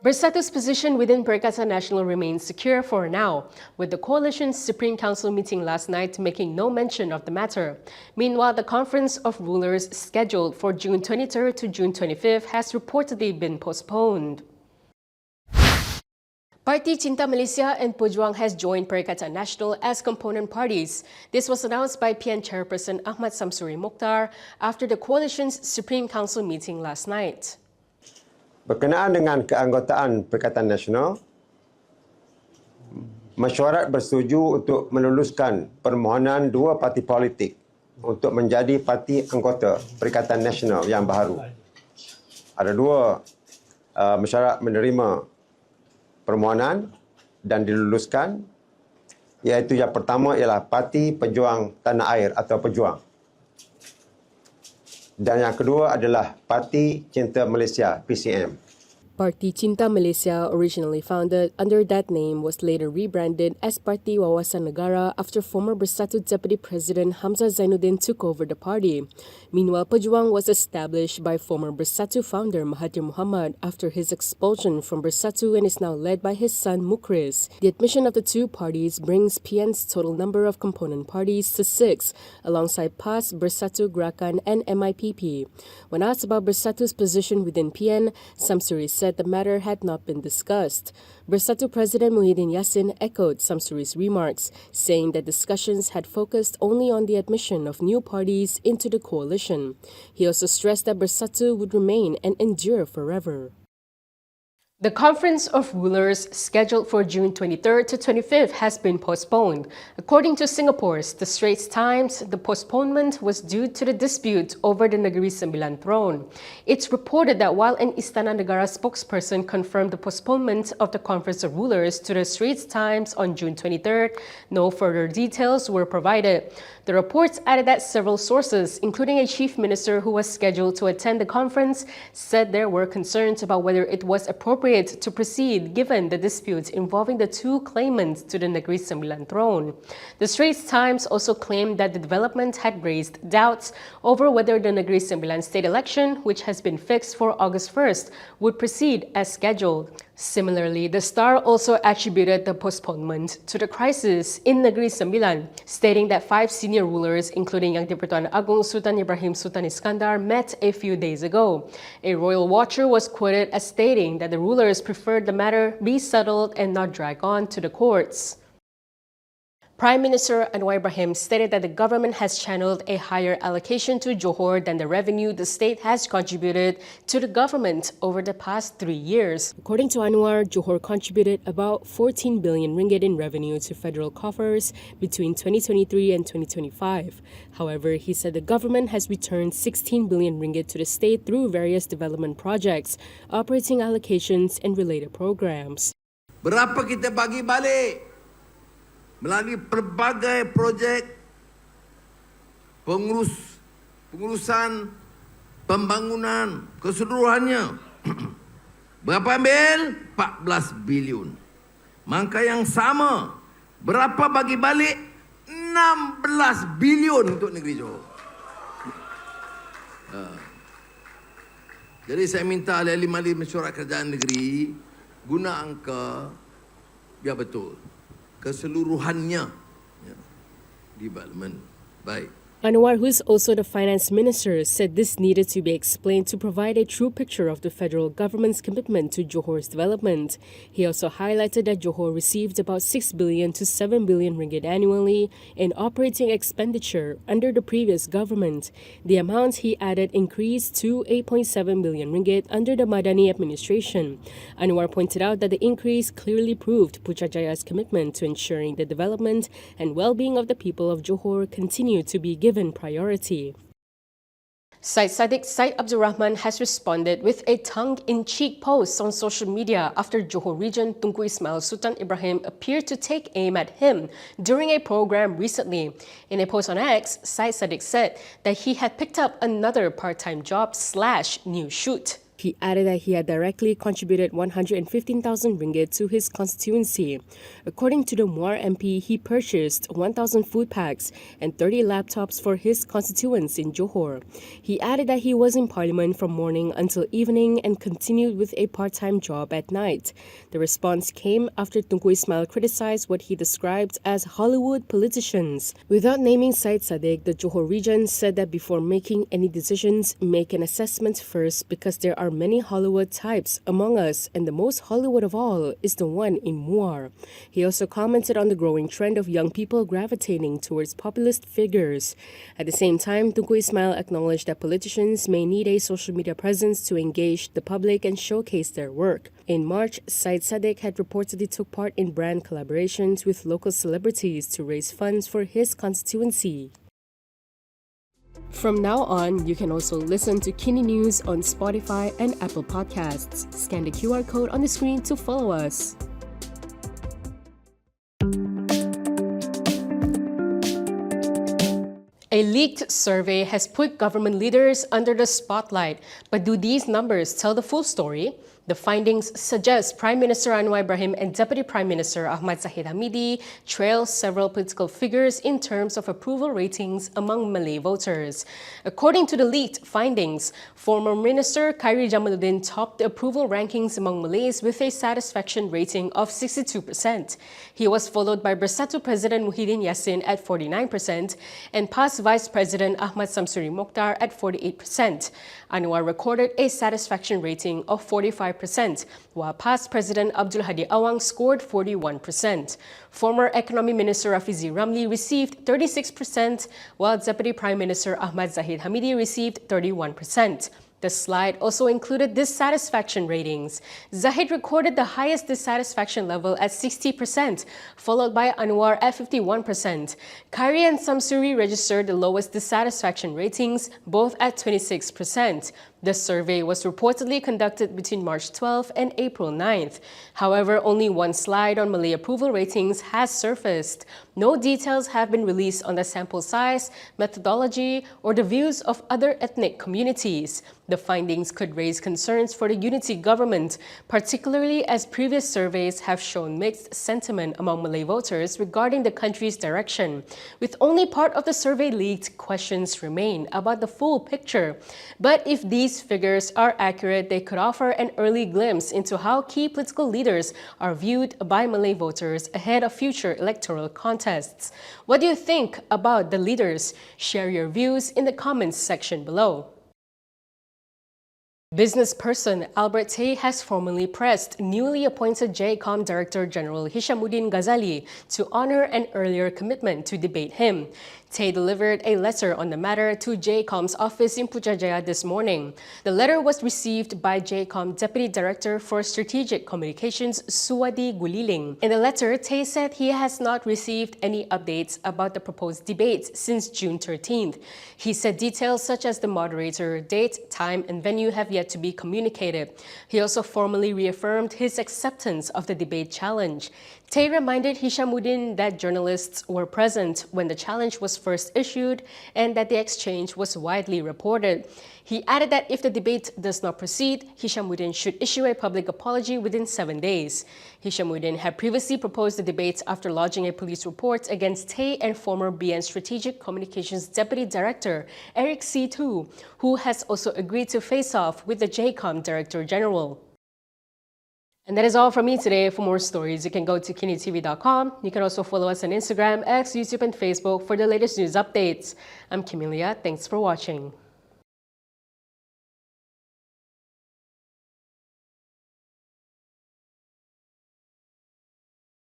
Bersatu's position within Perikatan National remains secure for now, with the coalition's Supreme Council meeting last night making no mention of the matter. Meanwhile, the Conference of Rulers scheduled for June 23rd to June 25th has reportedly been postponed. Parti Cinta Malaysia and Pejuang has joined Perikatan National as component parties. This was announced by PN chairperson Ahmad Samsuri Mokhtar after the coalition's Supreme Council meeting last night. Berkenaan dengan keanggotaan Perikatan Nasional, mesyuarat bersetuju untuk meluluskan permohonan dua parti politik untuk menjadi parti anggota Perikatan Nasional yang baharu. Ada dua mesyuarat menerima permohonan dan diluluskan, iaitu yang pertama ialah Parti Pejuang Tanah Air atau Pejuang. Dan yang kedua adalah Parti Cinta Malaysia, PCM. Parti Cinta Malaysia, originally founded under that name, was later rebranded as Parti Wawasan Negara after former Bersatu Deputy President Hamzah took over the party. Meanwhile, Pejuang was established by former Bersatu founder Mahathir Mohamad after his expulsion from Bersatu and is now led by his son Mukris. The admission of the two parties brings PN's total number of component parties to 6, alongside PAS, Bersatu Gerakan and MIPP. When asked about Bersatu's position within PN, Samsuri said the matter had not been discussed. Bersatu President Muhyiddin Yassin echoed Samsuri's remarks, saying that discussions had focused only on the admission of new parties into the coalition. He also stressed that Bersatu would remain and endure forever. The Conference of Rulers, scheduled for June 23rd to 25th, has been postponed. According to Singapore's The Straits Times, the postponement was due to the dispute over the Negeri Sembilan throne. It's reported that while an Istana Negara spokesperson confirmed the postponement of the Conference of Rulers to the Straits Times on June 23rd, no further details were provided. The reports added that several sources, including a chief minister who was scheduled to attend the conference, said there were concerns about whether it was appropriate to proceed given the disputes involving the two claimants to the Negeri Sembilan throne. The Straits Times also claimed that the development had raised doubts over whether the Negeri Sembilan state election, which has been fixed for August 1st, would proceed as scheduled. Similarly, the Star also attributed the postponement to the crisis in Negeri Sembilan, stating that 5 senior rulers, including Yang di-Pertuan Agong Sultan Ibrahim Sultan Iskandar, met a few days ago. A royal watcher was quoted as stating that the rulers preferred the matter be settled and not drag on to the courts. Prime Minister Anwar stated that the government has channeled a higher allocation to Johor than the revenue the state has contributed to the government over the past 3 years. According to Anwar, Johor contributed about 14 billion ringgit in revenue to federal coffers between 2023 and 2025. However, he said the government has returned 16 billion ringgit to the state through various development projects, operating allocations and related programs. Berapa kita bagi balik melalui pelbagai projek pengurusan pembangunan keseluruhannya. Berapa ambil? 14 bilion. Maka yang sama, berapa bagi balik? 16 bilion untuk negeri Johor. Jadi saya minta ahli-ahli mesyuarat kerajaan negeri guna angka biar betul. Keseluruhannya development baik. Anwar, who is also the finance minister, said this needed to be explained to provide a true picture of the federal government's commitment to Johor's development. He also highlighted that Johor received about 6 billion to 7 billion ringgit annually in operating expenditure under the previous government. The amount, he added, increased to 8.7 billion ringgit under the Madani administration. Anwar pointed out that the increase clearly proved Putrajaya's commitment to ensuring the development and well-being of the people of Johor continue to be given priority. Syed Saddiq Syed Abdul Rahman has responded with a tongue-in-cheek post on social media after Johor region Tunku Ismail Sultan Ibrahim appeared to take aim at him during a program recently. In a post on X, Syed Saddiq said that he had picked up another part-time job / new shoot. He added that he had directly contributed 115,000 ringgit to his constituency. According to the Muar MP, he purchased 1,000 food packs and 30 laptops for his constituents in Johor. He added that he was in parliament from morning until evening and continued with a part-time job at night. The response came after Tunku Ismail criticized what he described as Hollywood politicians. Without naming Syed Saddiq, the Johor region said that before making any decisions, make an assessment first because there are many Hollywood types among us, and the most Hollywood of all is the one in Muar. He also commented on the growing trend of young people gravitating towards populist figures. At the same time, Tunku Ismail acknowledged that politicians may need a social media presence to engage the public and showcase their work. In March, Syed Saddiq had reportedly took part in brand collaborations with local celebrities to raise funds for his constituency. From now on, you can also listen to KiniNews on Spotify and Apple Podcasts. Scan the QR code on the screen to follow us. A leaked survey has put government leaders under the spotlight. But do these numbers tell the full story? The findings suggest Prime Minister Anwar and Deputy Prime Minister Ahmad Hamidi trail several political figures in terms of approval ratings among Malay voters. According to the leaked findings, former Minister Khairi Jamaluddin topped the approval rankings among Malays with a satisfaction rating of 62%. He was followed by Bersatu President Muhyiddin Yassin at 49% and past Vice President Ahmad Samsuri Mokhtar at 48%. Anwar recorded a satisfaction rating of 45%, while past President Abdul Hadi Awang scored 41%. Former Economy Minister Rafizi Ramli received 36%, while Deputy Prime Minister Ahmad Zahid Hamidi received 31%. The slide also included dissatisfaction ratings. Zahid recorded the highest dissatisfaction level at 60%, followed by Anwar at 51%. Khairi and Samsuri registered the lowest dissatisfaction ratings, both at 26%. The survey was reportedly conducted between March 12 and April 9th. However, only one slide on Malay approval ratings has surfaced. No details have been released on the sample size, methodology, or the views of other ethnic communities. The findings could raise concerns for the unity government, particularly as previous surveys have shown mixed sentiment among Malay voters regarding the country's direction. With only part of the survey leaked, questions remain about the full picture. But if these figures are accurate, they could offer an early glimpse into how key political leaders are viewed by Malay voters ahead of future electoral contests. What do you think about the leaders? Share your views in the comments section below. Business person Albert Tay has formally pressed newly appointed J-KOM Director General Hishamuddin Ghazali to honor an earlier commitment to debate him. Tay delivered a letter on the matter to J-KOM's office in Putrajaya this morning. The letter was received by J-KOM Deputy Director for Strategic Communications Suwadi Guliling. In the letter, Tay said he has not received any updates about the proposed debates since June 13th. He said details such as the moderator, date, time, and venue have yet to be communicated. He also formally reaffirmed his acceptance of the debate challenge. Tay reminded Hishamuddin that journalists were present when the challenge was first issued and that the exchange was widely reported. He added that if the debate does not proceed, Hishamuddin should issue a public apology within 7 days. Hishamuddin had previously proposed the debates after lodging a police report against Tay and former BN Strategic Communications Deputy Director Eric C. Tu, who has also agreed to face off with the J-KOM Director General. And that is all from me today. For more stories, you can go to kinitv.com. You can also follow us on Instagram, X, YouTube, and Facebook for the latest news updates. I'm Kim Ilya. Thanks for watching.